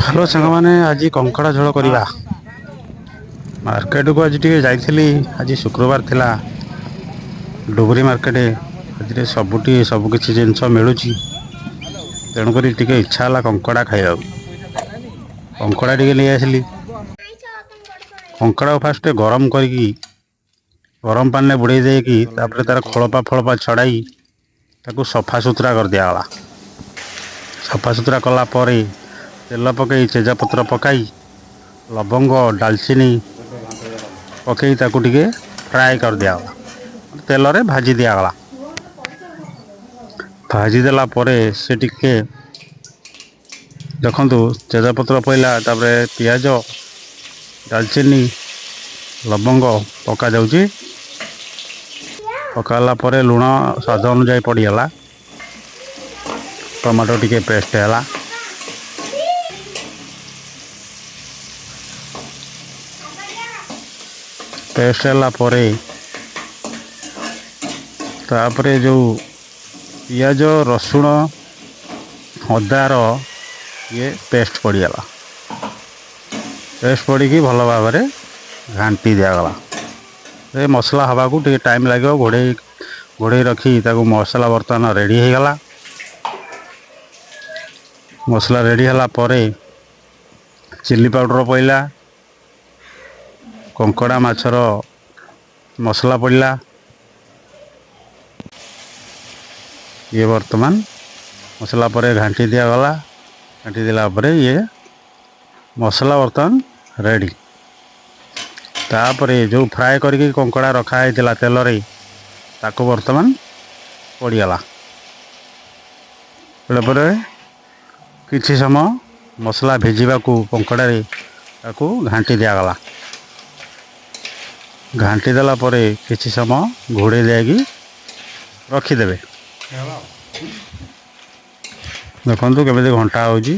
Hello सांग मैंने आज कंकड़ा झोल करवा मार्केट को आज टे जाइली। आज शुक्रवार थिला डुगरी मार्केट आज सबुकिछि जिनस मिलूँ। तेणुक इच्छा है कंकड़ा खाइबा। कंकड़ा टे नहीं आसली। कंकड़ा फास्ट गरम करके गरम पानी बुड़े देकी तार खोलपा फलपा छड़ाई ताकू सफा सुतरा कर दियागला। सफा सुतरा कला परे तेल पकई तेजपत्र पकाई लवंग डालचीनी पकई ताकू टिके फ्राए कर दियागला। तेल रे भाजी दियागला। भाजी देला परे से टिके देखंतु तेजपत्र पइला तापरे पियाज डालचीनी लवंग पका जाउची। पकाला परे लुण स्वाद अनुसार पड़गला। टमाटो टिके पेस्ट है। पेस्ट है परे तापरे जो पियाज रसुण अदार ये पेस्ट पड़गला। पेस्ट पड़ी भल भाव में घाटी दिगला। ये मसला हवा को टे टाइम लगे घोड़े घोड़े रखी ताको मसला बर्तमान रेडी हो गला। मसला रेडी है परे चिल्ली पाउडर पइला कंकड़ा माछर मसला पड़ला। ये वर्तमान मसला परे घाटी दिगला। घाटी दिला परे ये मसला बर्तमान रेडी। तापरे जो फ्राए करके कंकड़ा रखा है तेल रे ताको वर्तमान पड़गला। पड़े किछि समय मसला भेजिबा को कंकड़ा रे ताको घाटी दिगला। घाटी देला परे किछि समय घोड़े देगी रखीदे। देखो केमी घंटा होची।